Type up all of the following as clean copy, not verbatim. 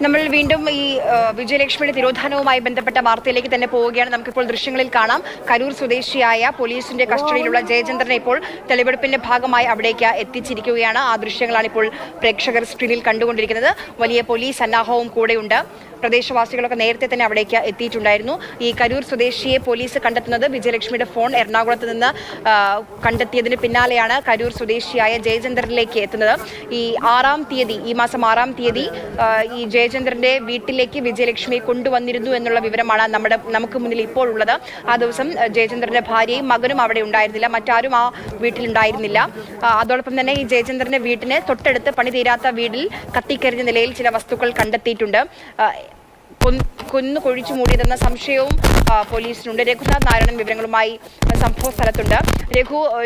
നമ്മൾ വീണ്ടും ഈ വിജയലക്ഷ്മിയുടെ തിരോധാനവുമായി ബന്ധപ്പെട്ട വാർത്തയിലേക്ക് തന്നെ പോവുകയാണ്. നമുക്കിപ്പോൾ ദൃശ്യങ്ങളിൽ കാണാം, കരൂർ സ്വദേശിയായ പോലീസിന്റെ കസ്റ്റഡിയിലുള്ള ജയചന്ദ്രനെ ഇപ്പോൾ തെളിവെടുപ്പിന്റെ ഭാഗമായി അവിടേക്ക് എത്തിച്ചിരിക്കുകയാണ്. ആ ദൃശ്യങ്ങളാണ് ഇപ്പോൾ പ്രേക്ഷകർ സ്ക്രീനിൽ കണ്ടുകൊണ്ടിരിക്കുന്നത്. വലിയ പോലീസ് സന്നാഹവും കൂടെയുണ്ട്. പ്രദേശവാസികളൊക്കെ നേരത്തെ തന്നെ അവിടേക്ക് എത്തിയിട്ടുണ്ടായിരുന്നു. ഈ കരൂർ സ്വദേശിയെ പോലീസ് കണ്ടെത്തുന്നത് വിജയലക്ഷ്മിയുടെ ഫോൺ എറണാകുളത്ത് നിന്ന് കണ്ടെത്തിയതിന് പിന്നാലെയാണ് കരൂർ സ്വദേശിയായ ജയചന്ദ്രനിലേക്ക് എത്തുന്നത്. ഈ മാസം 6-ാം തീയതി ഈ ജയചന്ദ്രന്റെ വീട്ടിലേക്ക് വിജയലക്ഷ്മിയെ കൊണ്ടുവന്നിരുന്നു എന്നുള്ള വിവരമാണ് നമുക്ക് മുന്നിൽ ഇപ്പോൾ ഉള്ളത്. ആ ദിവസം ജയചന്ദ്രന്റെ ഭാര്യയും മകനും അവിടെ ഉണ്ടായിരുന്നില്ല, മറ്റാരും ആ വീട്ടിലുണ്ടായിരുന്നില്ല. അതോടൊപ്പം തന്നെ ഈ ജയചന്ദ്രന്റെ വീട്ടിന് തൊട്ടടുത്ത് പണി തീരാത്ത വീട്ടിൽ കത്തിക്കരിഞ്ഞ നിലയിൽ ചില വസ്തുക്കൾ കണ്ടെത്തിയിട്ടുണ്ട്. കൊന്നു കൊഴിച്ചു മൂടിയതെന്ന സംശയവും പോലീസിനുണ്ട്. രഘുനാഥ് നാരായണൻ വിവരങ്ങളുമായി സംഭവ സ്ഥലത്തുണ്ട്.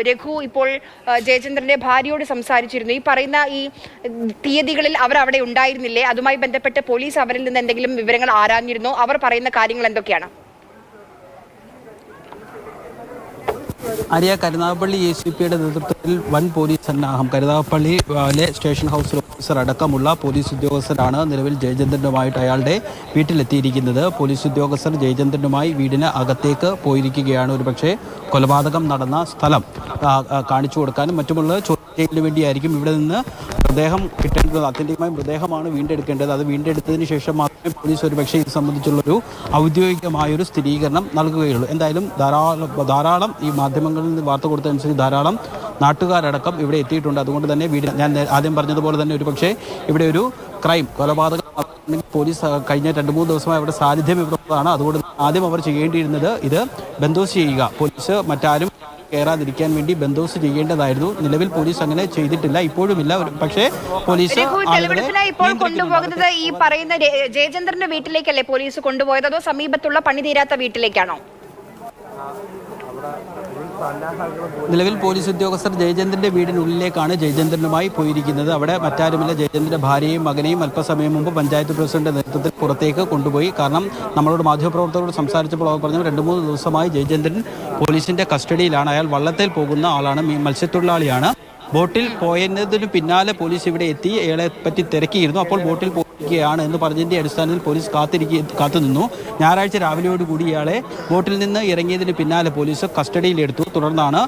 രഘു ഇപ്പോൾ ജയചന്ദ്രന്റെ ഭാര്യയോട് സംസാരിച്ചിരുന്നു. ഈ പറയുന്ന ഈ തീയതികളിൽ അവർ അവിടെ ഉണ്ടായിരുന്നില്ലേ? അതുമായി ബന്ധപ്പെട്ട് പോലീസ് അവരിൽ നിന്ന് എന്തെങ്കിലും വിവരങ്ങൾ ആരാഞ്ഞിരുന്നോ? അവർ പറയുന്ന കാര്യങ്ങൾ എന്തൊക്കെയാണ്? ആര്യ, കരുനാഗപ്പള്ളി ACPയുടെ നേതൃത്വത്തിൽ വൻ പോലീസ് സന്നാഹം, കരുനാഗപ്പള്ളിയിലെ സ്റ്റേഷൻ ഹൗസ് ഓഫീസർ അടക്കമുള്ള പോലീസ് ഉദ്യോഗസ്ഥരാണ് നിലവിൽ ജയചന്ദ്രനുമായിട്ട് അയാളുടെ വീട്ടിലെത്തിയിരിക്കുന്നത്. പോലീസ് ഉദ്യോഗസ്ഥർ ജയചന്ദ്രനുമായി വീടിന് അകത്തേക്ക് പോയിരിക്കുകയാണ്. ഒരുപക്ഷെ കൊലപാതകം നടന്ന സ്ഥലം കാണിച്ചു കൊടുക്കാനും മറ്റുമുള്ള ചോദ്യത്തിന് വേണ്ടിയായിരിക്കും. ഇവിടെ നിന്ന് മൃതദേഹം കിട്ടേണ്ടത്, ആത്യന്തികമായി മൃതദേഹമാണ് വീണ്ടെടുക്കേണ്ടത്. അത് വീണ്ടെടുത്തതിന് ശേഷം മാത്രമേ പോലീസ് ഒരുപക്ഷെ ഇത് സംബന്ധിച്ചുള്ളൊരു ഔദ്യോഗികമായൊരു സ്ഥിരീകരണം നൽകുകയുള്ളൂ. എന്തായാലും ധാരാളം ഈ മാധ്യമങ്ങളിൽ നിന്ന് വാർത്ത കൊടുത്തതനുസരിച്ച് ധാരാളം നാട്ടുകാരടക്കം ഇവിടെ എത്തിയിട്ടുണ്ട്. അതുകൊണ്ട് തന്നെ ഞാൻ ആദ്യം പറഞ്ഞതുപോലെ തന്നെ ഒരുപക്ഷെ ഇവിടെ ഒരു കൊലപാതകം പോലീസ് കഴിഞ്ഞ 2-3 ദിവസമായി അവിടെ സാന്നിധ്യം ഇവിടെയാണ്. അതുകൊണ്ട് ആദ്യം അവർ ചെയ്യേണ്ടിയിരുന്നത് ഇത് ബന്ദോബസ്ത് ചെയ്യുക. പോലീസ് മറ്റാരും കയറാതിരിക്കാൻ വേണ്ടി ബന്ദോബസ്ത് ചെയ്യേണ്ടതായിരുന്നു. നിലവിൽ പോലീസ് അങ്ങനെ ചെയ്തിട്ടില്ല, ഇപ്പോഴുമില്ല. പക്ഷേ പോലീസ് ഇപ്പോൾ കൊണ്ടുപോകുന്നത് ഈ പറയുന്ന ജയചന്ദ്രന്റെ വീട്ടിലേക്കല്ലേ പോലീസ് കൊണ്ടുപോയത്, അതോ സമീപത്തുള്ള പണി തീരാത്ത വീട്ടിലേക്കാണോ? നിലവിൽ പോലീസ് ഉദ്യോഗസ്ഥർ ജയചന്ദ്രന്റെ വീടിനുള്ളിലേക്കാണ് ജയചന്ദ്രനുമായി പോയിരിക്കുന്നത്. അവിടെ മറ്റാരുമില്ല. ജയചന്ദ്രന്റെ ഭാര്യയും മകനെയും അല്പസമയം മുമ്പ് പഞ്ചായത്ത് പ്രസിഡന്റ് നേതൃത്വത്തിൽ പുറത്തേക്ക് കൊണ്ടുപോയി. കാരണം നമ്മളോട് മാധ്യമപ്രവർത്തകരോട് സംസാരിച്ചപ്പോൾ അവർ പറഞ്ഞു 2-3 ദിവസമായി ജയചന്ദ്രൻ പോലീസിന്റെ കസ്റ്റഡിയിലാണ്. അയാൾ വള്ളത്തിൽ പോകുന്ന ആളാണ്, മത്സ്യത്തൊഴിലാളിയാണ്. ബോട്ടിൽ പോയതിന് പിന്നാലെ പോലീസ് ഇവിടെ എത്തി അയാളെ പറ്റി തിരക്കിയിരുന്നു. അപ്പോൾ ബോട്ടിൽ പോവുകയാണ് എന്ന് പറഞ്ഞതിൻ്റെ അടിസ്ഥാനത്തിൽ പോലീസ് കാത്തുനിന്നു. ഞായറാഴ്ച രാവിലെയോടുകൂടി ഇയാളെ ബോട്ടിൽ നിന്ന് ഇറങ്ങിയതിന് പിന്നാലെ പോലീസ് കസ്റ്റഡിയിലെടുത്തു. തുടർന്നാണ്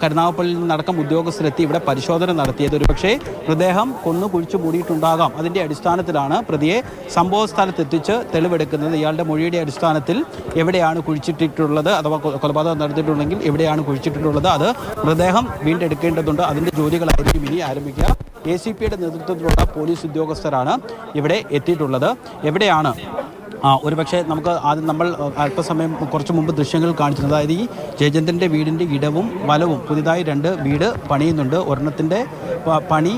കരുനാഗപ്പള്ളിയിൽ നിന്നടക്കം ഉദ്യോഗസ്ഥരെത്തി ഇവിടെ പരിശോധന നടത്തിയത്. ഒരുപക്ഷെ മൃതദേഹം കൊന്നു കുഴിച്ചു മൂടിയിട്ടുണ്ടാകാം. അതിൻ്റെ അടിസ്ഥാനത്തിലാണ് പ്രതിയെ സംഭവ സ്ഥലത്തെത്തിച്ച് തെളിവെടുക്കുന്നത്. ഇയാളുടെ മൊഴിയുടെ അടിസ്ഥാനത്തിൽ എവിടെയാണ് കുഴിച്ചിട്ടിട്ടുള്ളത്, അഥവാ കൊലപാതകം നടത്തിയിട്ടുണ്ടെങ്കിൽ എവിടെയാണ് കുഴിച്ചിട്ടിട്ടുള്ളത്, അത് മൃതദേഹം വീണ്ടെടുക്കേണ്ടതുണ്ട്. അതിൻ്റെ ജോലികളായിരിക്കും ഇനി ആരംഭിക്കുക. ACPയുടെ നേതൃത്വത്തിലുള്ള പോലീസ് ഉദ്യോഗസ്ഥരാണ് ഇവിടെ എത്തിയിട്ടുള്ളത്. എവിടെയാണ് ഒരുപക്ഷെ നമുക്ക് ആദ്യം നമ്മൾ അല്പസമയം കുറച്ച് മുമ്പ് ദൃശ്യങ്ങൾ കാണിച്ചിരുന്നത്, അതായത് ഈ ജയചന്ദ്രൻ്റെ വീടിൻ്റെ ഇടവും വലവും പുതിയതായി 2 വീട് പണിയുന്നുണ്ട്. ഒരെണ്ണത്തിൻ്റെ പണി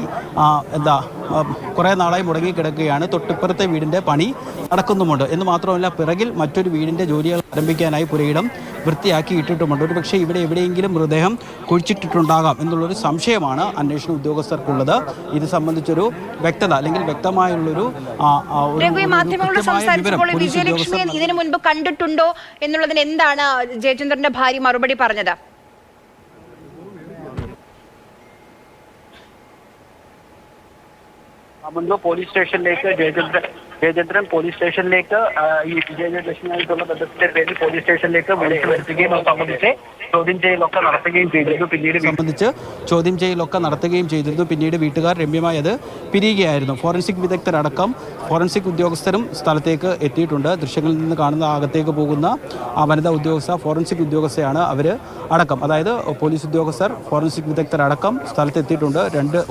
കുറേ നാളായി മുടങ്ങിക്കിടക്കുകയാണ്. തൊട്ടിപ്പുറത്തെ വീടിൻ്റെ പണി നടക്കുന്നുമുണ്ട്. എന്ന് മാത്രമല്ല പിറകിൽ മറ്റൊരു വീടിൻ്റെ ജോലികൾ ആരംഭിക്കാനായി പുരയിടം വൃത്തിയാക്കി ഇട്ടിട്ടുമുണ്ട്. ഒരു പക്ഷേ ഇവിടെ എവിടെയെങ്കിലും മൃതദേഹം കുഴിച്ചിട്ടിട്ടുണ്ടാകാം എന്നുള്ളൊരു സംശയമാണ് അന്വേഷണ ഉദ്യോഗസ്ഥർക്കുള്ളത്. ഇത് സംബന്ധിച്ചൊരു വ്യക്തത അല്ലെങ്കിൽ വ്യക്തമായുള്ളൊരു വിജയലക്ഷ്മിയെ ഇതിനു മുൻപ് കണ്ടിട്ടുണ്ടോ എന്നുള്ളതിന് എന്താണ് ജയചന്ദ്രന്റെ ഭാര്യ മറുപടി പറഞ്ഞത്? മുൻപ് പോലീസ് സ്റ്റേഷനിലേക്ക് ജയചന്ദ്രൻ പോലീസ് സ്റ്റേഷനിലേക്ക് ഈ വിജയലക്ഷ്മിയായിട്ടുള്ള ബന്ധത്തിന്റെ പേരിൽ പോലീസ് സ്റ്റേഷനിലേക്ക് വിളിച്ചു വരുത്തുകയും അത് സംബന്ധിച്ച് ചോദ്യം ചെയ്യലൊക്കെ നടത്തുകയും ചെയ്തിരുന്നു. പിന്നീട് വീട്ടുകാർ രമ്യമായി അത് പിരിയുകയായിരുന്നു. ഫോറൻസിക് വിദഗ്ധരടക്കം ഫോറൻസിക് ഉദ്യോഗസ്ഥരും സ്ഥലത്തേക്ക് എത്തിയിട്ടുണ്ട്. ദൃശ്യങ്ങളിൽ നിന്ന് കാണുന്ന അകത്തേക്ക് പോകുന്ന വനിതാ ഉദ്യോഗസ്ഥ ഫോറൻസിക് ഉദ്യോഗസ്ഥയാണ്. അവർ അടക്കം, അതായത് പോലീസ് ഉദ്യോഗസ്ഥർ ഫോറൻസിക് വിദഗ്ധരടക്കം സ്ഥലത്തെത്തിയിട്ടുണ്ട്.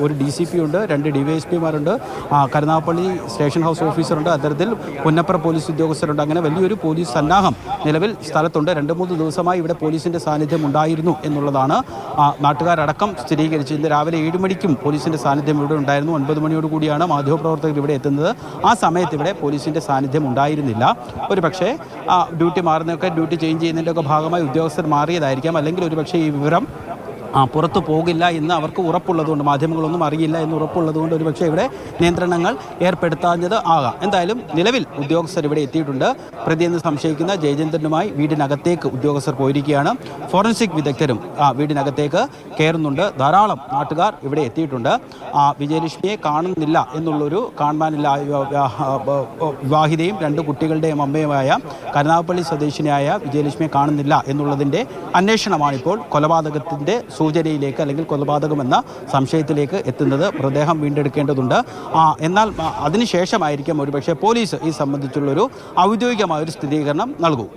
ഒരു DCP ഉണ്ട്, 2 DYSPമാരുണ്ട്, കരുനാഗപ്പള്ളി സ്റ്റേഷൻ ഹൗസ് ഓഫീസറുണ്ട്, അത്തരത്തിൽ പുന്നപ്ര പോലീസ് ഉദ്യോഗസ്ഥരുണ്ട്. അങ്ങനെ വലിയൊരു പോലീസ് സന്നാഹം നിലവിൽ സ്ഥലത്തുണ്ട്. 2-3 ദിവസമായി ഇവിടെ പോലീസിന്റെ സാന്നിധ്യം ഉണ്ടായിരുന്നു എന്നുള്ളതാണ് നാട്ടുകാരടക്കം സ്ഥിരീകരിച്ചത്. ഇന്ന് രാവിലെ 7 മണിക്കും പോലീസിന്റെ സാന്നിധ്യം ഇവിടെ ഉണ്ടായിരുന്നു. 9 മണിയോട് കൂടിയാണ് മാധ്യമപ്രവർത്തകർ ഇവിടെ എത്തുന്നത്. ആ സമയത്ത് ഇവിടെ പോലീസിന്റെ സാന്നിധ്യം ഉണ്ടായിരുന്നില്ല. ഒരു പക്ഷേ ഡ്യൂട്ടി ചേഞ്ച് ചെയ്യുന്നതിൻ്റെയൊക്കെ ഭാഗമായി ഉദ്യോഗസ്ഥർ മാറിയതായിരിക്കാം. അല്ലെങ്കിൽ ഒരുപക്ഷെ ഈ വിവരം പുറത്തു പോകില്ല എന്ന് അവർക്ക് ഉറപ്പുള്ളതുകൊണ്ട്, മാധ്യമങ്ങളൊന്നും അറിയില്ല എന്ന് ഉറപ്പുള്ളതുകൊണ്ട് ഒരുപക്ഷെ ഇവിടെ നിയന്ത്രണങ്ങൾ ഏർപ്പെടുത്താഞ്ഞത് ആകാം. എന്തായാലും നിലവിൽ ഉദ്യോഗസ്ഥർ ഇവിടെ എത്തിയിട്ടുണ്ട്. പ്രതിയെന്ന് സംശയിക്കുന്ന ജയചന്ദ്രനുമായി വീടിനകത്തേക്ക് ഉദ്യോഗസ്ഥർ പോയിരിക്കുകയാണ്. ഫോറൻസിക് വിദഗ്ധരും വീടിനകത്തേക്ക് കയറുന്നുണ്ട്. ധാരാളം നാട്ടുകാർ ഇവിടെ എത്തിയിട്ടുണ്ട്. വിജയലക്ഷ്മിയെ കാണുന്നില്ല എന്നുള്ളൊരു കാണാനില്ല വിവാഹിതയും 2 കുട്ടികളുടെയും അമ്മയുമായ കരുനാഗപ്പള്ളി സ്വദേശിനിയായ വിജയലക്ഷ്മിയെ കാണുന്നില്ല എന്നുള്ളതിൻ്റെ അന്വേഷണമാണിപ്പോൾ കൊലപാതകത്തിൻ്റെ സൂചനയിലേക്ക് അല്ലെങ്കിൽ കൊലപാതകമെന്ന സംശയത്തിലേക്ക് എത്തുന്നത്. മൃതദേഹം വീണ്ടെടുക്കേണ്ടതുണ്ട്. എന്നാൽ അതിനുശേഷമായിരിക്കും ഒരുപക്ഷെ പോലീസ് ഈ സംബന്ധിച്ചുള്ളൊരു ഔദ്യോഗികമായൊരു സ്ഥിരീകരണം നൽകും.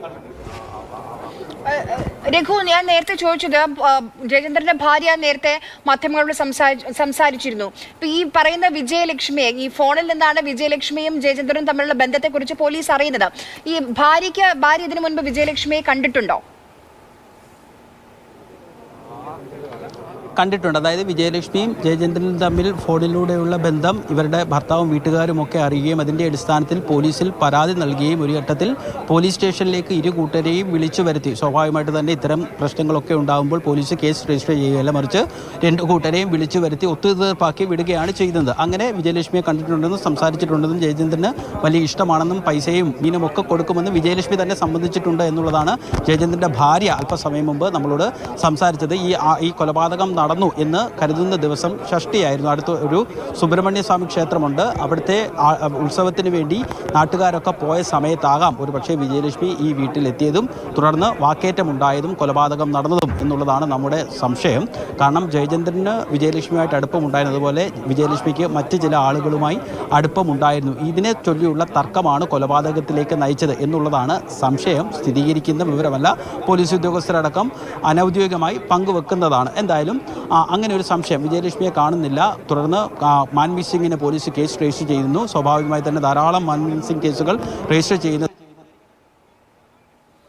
രഘു, ഞാൻ നേരത്തെ ചോദിച്ചത് ജയചന്ദ്രന്റെ ഭാര്യ നേരത്തെ മാധ്യമങ്ങളോട് സംസാരിച്ചിരുന്നു. ഇപ്പൊ ഈ പറയുന്ന വിജയലക്ഷ്മിയെ, ഈ ഫോണിൽ നിന്നാണ് വിജയലക്ഷ്മിയും ജയചന്ദ്രനും തമ്മിലുള്ള ബന്ധത്തെക്കുറിച്ച് പോലീസ് അറിയുന്നത്. ഈ ഭാര്യ ഇതിനു മുൻപ് വിജയലക്ഷ്മിയെ കണ്ടിട്ടുണ്ടോ? കണ്ടിട്ടുണ്ട്. അതായത് വിജയലക്ഷ്മിയും ജയചന്ദ്രനും തമ്മിൽ ഫോണിലൂടെയുള്ള ബന്ധം ഇവരുടെ ഭർത്താവും വീട്ടുകാരും ഒക്കെ അറിയുകയും അതിൻ്റെ അടിസ്ഥാനത്തിൽ പോലീസിൽ പരാതി നൽകുകയും ഒരു ഘട്ടത്തിൽ പോലീസ് സ്റ്റേഷനിലേക്ക് 2 കൂട്ടരെയും വിളിച്ചു വരുത്തി. സ്വാഭാവികമായിട്ട് തന്നെ ഇത്തരം പ്രശ്നങ്ങളൊക്കെ ഉണ്ടാകുമ്പോൾ പോലീസ് കേസ് രജിസ്റ്റർ ചെയ്യുകയല്ല, മറിച്ച് 2 കൂട്ടരെയും വിളിച്ചു വരുത്തി ഒത്തുതീർപ്പാക്കി വിടുകയാണ് ചെയ്യുന്നത്. അങ്ങനെ വിജയലക്ഷ്മിയെ കണ്ടിട്ടുണ്ടെന്നും സംസാരിച്ചിട്ടുണ്ടെന്നും ജയചന്ദ്രന് വലിയ ഇഷ്ടമാണെന്നും പൈസയും മീനും ഒക്കെ കൊടുക്കുമെന്നും വിജയലക്ഷ്മി തന്നെ സംബന്ധിച്ചിട്ടുണ്ട് എന്നുള്ളതാണ് ജയചന്ദ്രൻ്റെ ഭാര്യ അല്പസമയം മുമ്പ് നമ്മളോട് സംസാരിച്ചത്. ഈ കൊലപാതകം നടന്നു എന്ന് കരുതുന്ന ദിവസം ഷഷ്ടിയായിരുന്നു. അടുത്ത ഒരു സുബ്രഹ്മണ്യ സ്വാമി ക്ഷേത്രമുണ്ട്, അവിടുത്തെ ഉത്സവത്തിന് വേണ്ടി നാട്ടുകാരൊക്കെ പോയ സമയത്താകാം ഒരു പക്ഷേ വിജയലക്ഷ്മി ഈ വീട്ടിലെത്തിയതും തുടർന്ന് വാക്കേറ്റമുണ്ടായതും കൊലപാതകം നടന്നതും എന്നുള്ളതാണ് നമ്മുടെ സംശയം. കാരണം ജയചന്ദ്രന് വിജയലക്ഷ്മിയുമായിട്ട് അടുപ്പമുണ്ടായിരുന്നു, അതുപോലെ വിജയലക്ഷ്മിക്ക് മറ്റ് ചില ആളുകളുമായി അടുപ്പമുണ്ടായിരുന്നു. ഇതിനെ ചൊല്ലിയുള്ള തർക്കമാണ് കൊലപാതകത്തിലേക്ക് നയിച്ചത് എന്നുള്ളതാണ് സംശയം. സ്ഥിരീകരിക്കുന്ന വിവരമല്ല, പോലീസ് ഉദ്യോഗസ്ഥരടക്കം അനൗദ്യോഗികമായി പങ്കുവെക്കുന്നതാണ്. എന്തായാലും അങ്ങനെ ഒരു സംശയം, വിജയലക്ഷ്മിയെ കാണുന്നില്ല. തുടർന്ന് മാൻ മിസ്സിങ്ങിന് പോലീസ് കേസ് രജിസ്റ്റർ ചെയ്യുന്നു. സ്വാഭാവികമായി തന്നെ ധാരാളം മാൻ മിസ്സിംഗ് കേസുകൾ രജിസ്റ്റർ ചെയ്യുന്ന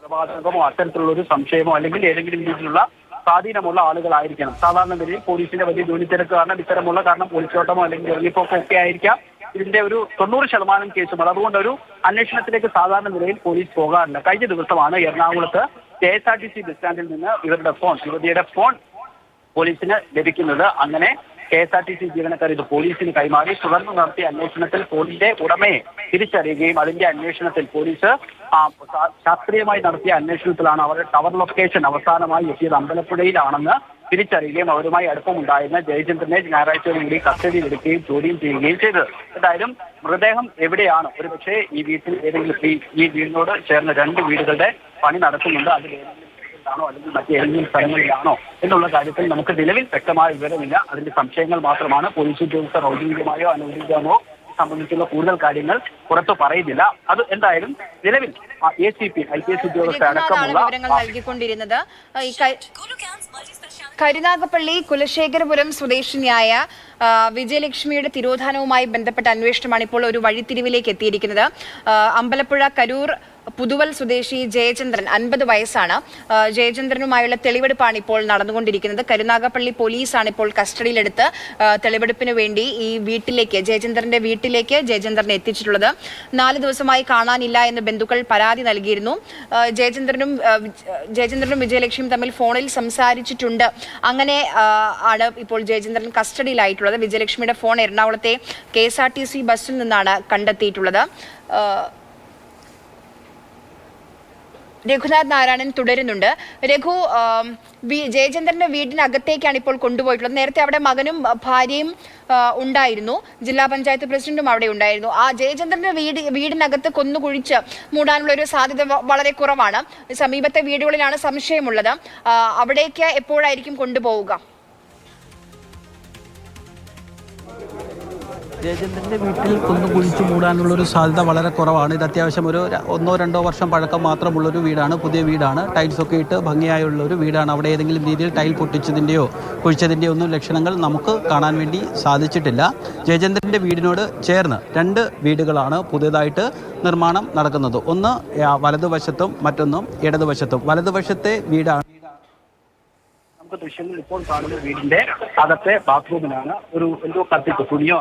കൊലപാതകമോ അത്തരത്തിലുള്ള ഒരു സംശയമോ അല്ലെങ്കിൽ ഏതെങ്കിലും രീതിയിലുള്ള സ്വാധീനമുള്ള ആളുകളായിരിക്കണം. സാധാരണ നിലയിൽ പോലീസിന്റെ വലിയ ജോലി തിരക്ക് കാരണം ഇത്തരമുള്ള പോലീസോട്ടമോ അല്ലെങ്കിൽ ഇറങ്ങിപ്പോക്കോ ഒക്കെ ആയിരിക്കാം ഇതിന്റെ ഒരു 90% കേസും. അതുകൊണ്ട് ഒരു അന്വേഷണത്തിലേക്ക് സാധാരണ നിലയിൽ പോലീസ് പോകാറില്ല. കഴിഞ്ഞ ദിവസമാണ് എറണാകുളത്ത് KSRTC ബസ് സ്റ്റാൻഡിൽ നിന്ന് യുവതിയുടെ ഫോൺ പോലീസിന് ലഭിക്കുന്നത്. അങ്ങനെ KSRTC ജീവനക്കാർ ഇത് പോലീസിന് കൈമാറി. തുടർന്ന് നടത്തിയ അന്വേഷണത്തിൽ ഫോണിന്റെ ഉടമയെ തിരിച്ചറിയുകയും അതിന്റെ അന്വേഷണത്തിൽ പോലീസ് ശാസ്ത്രീയമായി നടത്തിയ അന്വേഷണത്തിലാണ് അവരുടെ ടവർ ലൊക്കേഷൻ അവസാനമായി എത്തിയത് അമ്പലപ്പുഴയിലാണെന്ന് തിരിച്ചറിയുകയും അവരുമായി അടുപ്പമുണ്ടായിരുന്ന ജയചന്ദ്രനെ ഞായറാഴ്ചയോടുകൂടി കസ്റ്റഡിയിലെടുക്കുകയും ചോദ്യം ചെയ്യുകയും ചെയ്തത്. എന്തായാലും മൃതദേഹം എവിടെയാണ്? ഒരുപക്ഷെ ഈ വീട്ടിൽ ഏതെങ്കിലും ഈ വീടിനോട് ചേർന്ന 2 വീടുകളുടെ പണി നടക്കുന്നുണ്ട്. അതിൽ ാണോ അല്ലെങ്കിൽ മറ്റേതെങ്കിലും സ്ഥലങ്ങളിലാണോ എന്നുള്ള കാര്യത്തിൽ നമുക്ക് നിലവിൽ വ്യക്തമായ വിവരമില്ല. അതിന്റെ സംശയങ്ങൾ മാത്രമാണ്. പോലീസ് ഉദ്യോഗസ്ഥർ ഔദ്യോഗികമായോ അനൗദ്യോഗികമോ സംബന്ധിച്ചുള്ള കൂടുതൽ കാര്യങ്ങൾ പുറത്തു പറയുന്നില്ല. അത് എന്തായാലും നിലവിൽ ACP IPS ഉദ്യോഗസ്ഥർ അടക്കമുള്ള നൽകിക്കൊണ്ടിരുന്നത് കരുനാഗപ്പള്ളി കുലശേഖരപുരം സ്വദേശിനിയായ വിജയലക്ഷ്മിയുടെ തിരോധാനവുമായി ബന്ധപ്പെട്ട അന്വേഷണമാണ് ഇപ്പോൾ ഒരു വഴിത്തിരിവിലേക്ക് എത്തിയിരിക്കുന്നത്. അമ്പലപ്പുഴ കരൂർ പുതുവൽ സ്വദേശി ജയചന്ദ്രൻ 50 വയസ്സാണ്. ജയചന്ദ്രനുമായുള്ള തെളിവെടുപ്പാണ് ഇപ്പോൾ നടന്നുകൊണ്ടിരിക്കുന്നത്. കരുനാഗപ്പള്ളി പോലീസാണ് ഇപ്പോൾ കസ്റ്റഡിയിലെടുത്ത് തെളിവെടുപ്പിന് വേണ്ടി ഈ വീട്ടിലേക്ക്, ജയചന്ദ്രന്റെ വീട്ടിലേക്ക് ജയചന്ദ്രനെ എത്തിച്ചിട്ടുള്ളത്. 4 ദിവസമായി കാണാനില്ല എന്ന് ബന്ധുക്കൾ പരാതി നൽകിയിരുന്നു. ജയചന്ദ്രനും വിജയലക്ഷ്മിയും തമ്മിൽ ഫോണിൽ സംസാരിച്ചിട്ടുണ്ട്. അങ്ങനെ ആണ് ഇപ്പോൾ ജയചന്ദ്രൻ കസ്റ്റഡിയിലായിട്ടുള്ളത്. വിജയലക്ഷ്മിയുടെ ഫോൺ എറണാകുളത്തെ KSRTC ബസ്സിൽ നിന്നാണ് കണ്ടെത്തിയിട്ടുള്ളത്. രഘുനാഥ് നാരായണൻ തുടരുന്നുണ്ട്. രഘു, ജയചന്ദ്രന്റെ വീടിനകത്തേക്കാണ് ഇപ്പോൾ കൊണ്ടുപോയിട്ടുള്ളത്. നേരത്തെ അവിടെ മകനും ഭാര്യയും ഉണ്ടായിരുന്നു, ജില്ലാ പഞ്ചായത്ത് പ്രസിഡന്റും അവിടെ ഉണ്ടായിരുന്നു. ആ ജയചന്ദ്രന്റെ വീടിനകത്ത് കൊന്നുകുഴിച്ച് മൂടാനുള്ള ഒരു സാധ്യത വളരെ കുറവാണ്. സമീപത്തെ വീടുകളിലാണ് സംശയമുള്ളത്. അവിടേക്ക് എപ്പോഴായിരിക്കും കൊണ്ടുപോവുക? ജയചന്ദ്രൻ്റെ വീട്ടിൽ കുഴിച്ചു മൂടാനുള്ളൊരു സാധ്യത വളരെ കുറവാണ്. ഇത് അത്യാവശ്യം ഒരു 1-2 വർഷം പഴക്കം മാത്രമുള്ളൊരു വീടാണ്, പുതിയ വീടാണ്. ടൈൽസൊക്കെ ഇട്ട് ഭംഗിയായുള്ളൊരു വീടാണ്. അവിടെ ഏതെങ്കിലും രീതിയിൽ ടൈൽ പൊട്ടിച്ചതിൻ്റെയോ കുഴിച്ചതിൻ്റെയോ ഒന്നും ലക്ഷണങ്ങൾ നമുക്ക് കാണാൻ വേണ്ടി സാധിച്ചിട്ടില്ല. ജയചന്ദ്രൻ്റെ വീടിനോട് ചേർന്ന് 2 വീടുകളാണ് പുതിയതായിട്ട് നിർമ്മാണം നടക്കുന്നത്. ഒന്ന് വലതുവശത്തും മറ്റൊന്നും ഇടതുവശത്തും. വലതുവശത്തെ വീടാണ് നമുക്ക് ദൃശ്യങ്ങൾ ഇപ്പോൾ കാണുന്ന വീടിന്റെ അകത്തെ ബാത്റൂമിലാണ് ഒരു എന്തോ കത്തിക്ക് തുണിയോ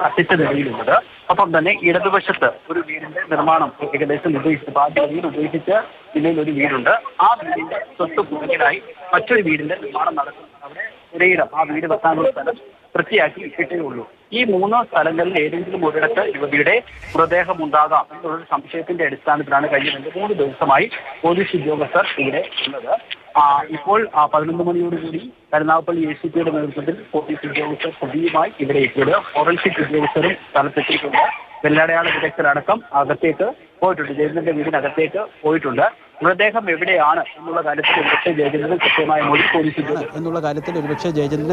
കത്തിച്ച നിലയിലുള്ളത്. ഒപ്പം തന്നെ ഇടതുവശത്ത് ഒരു വീടിന്റെ നിർമ്മാണം ഏകദേശം ഉപേക്ഷിച്ച നിലയിൽ ഒരു വീടുണ്ട്. ആ വീടിന്റെ തൊട്ട് പുറകിലായി മറ്റൊരു വീടിന്റെ നിർമ്മാണം നടക്കുന്നു. അവിടെ ഒരേയിടം ആ വീട് വെക്കാനുള്ള സ്ഥലം വൃത്തിയാക്കി ഇട്ടേ ഉള്ളൂ. ഈ 3 സ്ഥലങ്ങളിൽ ഏതെങ്കിലും ഒരിടത്ത് യുവതിയുടെ മൃതദേഹം ഉണ്ടാകാം എന്നുള്ളൊരു സംശയത്തിന്റെ അടിസ്ഥാനത്തിലാണ് കഴിഞ്ഞ 2-3 ദിവസമായി പോലീസ് ഉദ്യോഗസ്ഥർ ഇവിടെ ഉള്ളത്. ഇപ്പോൾ 11 മണിയോടുകൂടി കരുനാഗപ്പള്ളി ACPയുടെ നേതൃത്വത്തിൽ പോലീസ് ഉദ്യോഗസ്ഥർ പുതിയമായി ഇവിടെ എത്തിയത്. ഫോറൻസിക് ഉദ്യോഗസ്ഥരും സ്ഥലത്തെത്തിയിട്ടുണ്ട്. വെള്ളടയാള വിദഗ്ധരടക്കം അകത്തേക്ക് പോയിട്ടുണ്ട്. ജയചന്ദ്രന്റെ വീടിനകത്തേക്ക് പോയിട്ടുണ്ട്. മൃതദേഹം എവിടെയാണ് എന്നുള്ള കാര്യത്തിൽ ഒരുപക്ഷെ ജയചന്ദ്രൻ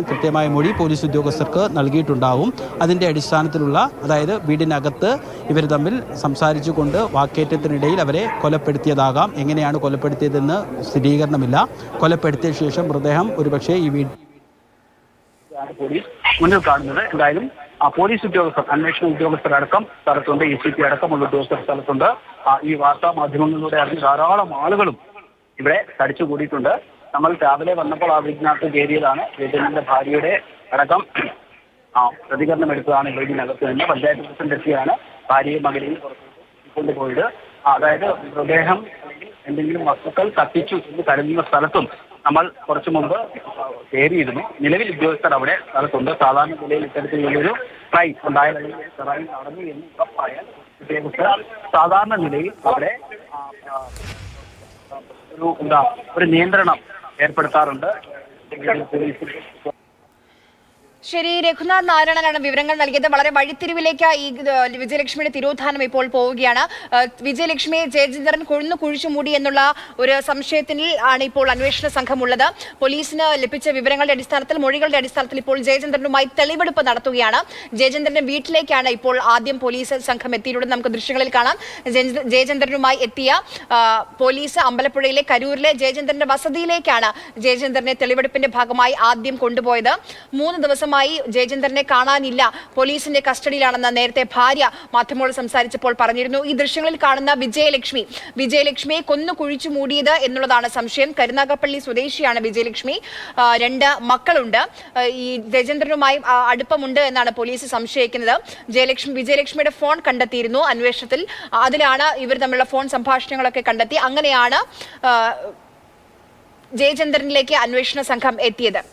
കൃത്യമായ മൊഴി പോലീസ് ഉദ്യോഗസ്ഥർക്ക് നൽകിയിട്ടുണ്ടാവും. അതിന്റെ അടിസ്ഥാനത്തിലുള്ള അതായത് വീടിനകത്ത് ഇവർ തമ്മിൽ സംസാരിച്ചുകൊണ്ട് വാക്കേറ്റത്തിനിടയിൽ അവരെ കൊലപ്പെടുത്തിയതാകാം. എങ്ങനെയാണ് കൊലപ്പെടുത്തിയതെന്ന് സ്ഥിരീകരണമില്ല. കൊലപ്പെടുത്തിയ ശേഷം മൃതദേഹം ഒരുപക്ഷെ ഈ പോലീസ് മുന്നിൽ കാണുന്നത്. എന്തായാലും പോലീസ് ഉദ്യോഗസ്ഥർ, അന്വേഷണ ഉദ്യോഗസ്ഥരടക്കം സ്ഥലത്തുണ്ട്. ACP അടക്കമുള്ള ഉദ്യോഗസ്ഥർ സ്ഥലത്തുണ്ട്. ഈ വാർത്താ മാധ്യമങ്ങളിലൂടെ അറിഞ്ഞ് ധാരാളം ആളുകളും ഇവിടെ തടിച്ചുകൂടിയിട്ടുണ്ട്. നമ്മൾ രാവിലെ വന്നപ്പോൾ ആ വീടിനകത്ത് കയറിയതാണ്. ജയചന്ദ്രന്റെ ഭാര്യയുടെ അടക്കം പ്രതികരണം എടുത്തതാണ് വീടിനകത്ത് നിന്ന്. പഞ്ചായത്ത് പ്രസിഡന്റ് എത്തിയാണ് ഭാര്യയും മകനെയും കൊണ്ടുപോയത്. അതായത് മൃതദേഹം അല്ലെങ്കിൽ എന്തെങ്കിലും വസ്തുക്കൾ കത്തിച്ചു എന്ന് കരുതുന്ന സ്ഥലത്തും നമ്മൾ കുറച്ചു മുമ്പ് കയറിയിരുന്നു. നിലവിൽ ഉദ്യോഗസ്ഥർ അവിടെ സ്ഥലത്തുണ്ട്. സാധാരണ നിലയിൽ ഇത്തരത്തിലുള്ളൊരു ക്രൈം ഉണ്ടായാൽ അല്ലെങ്കിൽ ക്രൈം നടന്നു എന്ന് ഉറപ്പായാൽ ഉദ്യോഗസ്ഥർ സാധാരണ നിലയിൽ അവിടെ ഒരു നിയന്ത്രണം ഏർപ്പെടുത്താറുണ്ട്. ശരി, രഘുനാഥ് നാരായണനാണ് വിവരങ്ങൾ നൽകിയത്. വളരെ വഴിത്തിരിവിലേക്ക് ഈ വിജയലക്ഷ്മിയുടെ തിരോധാനം ഇപ്പോൾ പോവുകയാണ്. വിജയലക്ഷ്മിയെ ജയചന്ദ്രൻ കുഴിച്ചു മൂടി എന്നുള്ള ഒരു സംശയത്തിൽ ആണ് ഇപ്പോൾ അന്വേഷണ സംഘമുള്ളത്. പോലീസിന് ലഭിച്ച വിവരങ്ങളുടെ അടിസ്ഥാനത്തിൽ, മൊഴികളുടെ അടിസ്ഥാനത്തിൽ ഇപ്പോൾ ജയചന്ദ്രനുമായി തെളിവെടുപ്പ് നടത്തുകയാണ്. ജയചന്ദ്രന്റെ വീട്ടിലേക്കാണ് ഇപ്പോൾ ആദ്യം പോലീസ് സംഘം എത്തിയിട്ടുള്ളത്. നമുക്ക് ദൃശ്യങ്ങളിൽ കാണാം. ജയചന്ദ്രനുമായി എത്തിയ പോലീസ് അമ്പലപ്പുഴയിലെ കരൂരിലെ ജയചന്ദ്രന്റെ വസതിയിലേക്കാണ് ജയചന്ദ്രനെ തെളിവെടുപ്പിന്റെ ഭാഗമായി ആദ്യം കൊണ്ടുപോയത്. 3 ദിവസം ജയചന്ദ്രനെ കാണാനില്ല, പോലീസിന്റെ കസ്റ്റഡിയിലാണെന്ന് നേരത്തെ ഭാര്യ മാധ്യമങ്ങളോട് സംസാരിച്ചപ്പോൾ പറഞ്ഞിരുന്നു. ഈ ദൃശ്യങ്ങളിൽ കാണുന്ന വിജയലക്ഷ്മിയെ കൊന്നു കുഴിച്ചു മൂടിയത് എന്നുള്ളതാണ് സംശയം. കരുനാഗപ്പള്ളി സ്വദേശിയാണ് വിജയലക്ഷ്മി. 2 മക്കളുണ്ട്. ഈ ജയചന്ദ്രനുമായി അടുപ്പമുണ്ട് എന്നാണ് പോലീസ് സംശയിക്കുന്നത്. വിജയലക്ഷ്മിയുടെ ഫോൺ കണ്ടെത്തിയിരുന്നു അന്വേഷണത്തിൽ. അതിലാണ് ഇവർ തമ്മിലുള്ള ഫോൺ സംഭാഷണങ്ങളൊക്കെ കണ്ടെത്തി. അങ്ങനെയാണ് ജയചന്ദ്രനിലേക്ക് അന്വേഷണ സംഘം എത്തിയത്.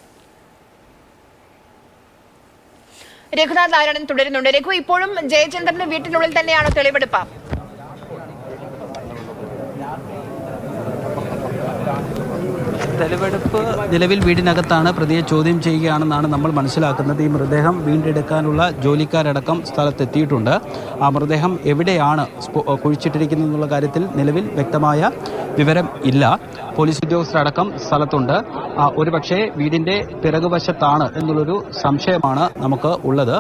രഘുനാഥ് നാരായണൻ തുടരുന്നുണ്ട്. രഘു, ഇപ്പോഴും ജയചന്ദ്രന്റെ വീട്ടിനുള്ളിൽ തന്നെയാണോ തെളിവെടുപ്പ്? തെളിവെടുപ്പ് നിലവിൽ വീടിനകത്താണ്. പ്രതിയെ ചോദ്യം ചെയ്യുകയാണെന്നാണ് നമ്മൾ മനസ്സിലാക്കുന്നത്. ഈ മൃതദേഹം വീണ്ടെടുക്കാനുള്ള ജോലിക്കാരടക്കം സ്ഥലത്തെത്തിയിട്ടുണ്ട്. ആ മൃതദേഹം എവിടെയാണ് കുഴിച്ചിട്ടിരിക്കുന്നത് എന്നുള്ള കാര്യത്തിൽ നിലവിൽ വ്യക്തമായ വിവരം ഇല്ല. പോലീസ് ഉദ്യോഗസ്ഥരടക്കം സ്ഥലത്തുണ്ട്. ഒരുപക്ഷെ വീടിൻ്റെ പിറകുവശത്താണ് എന്നുള്ളൊരു സംശയമാണ് നമുക്ക് ഉള്ളത്.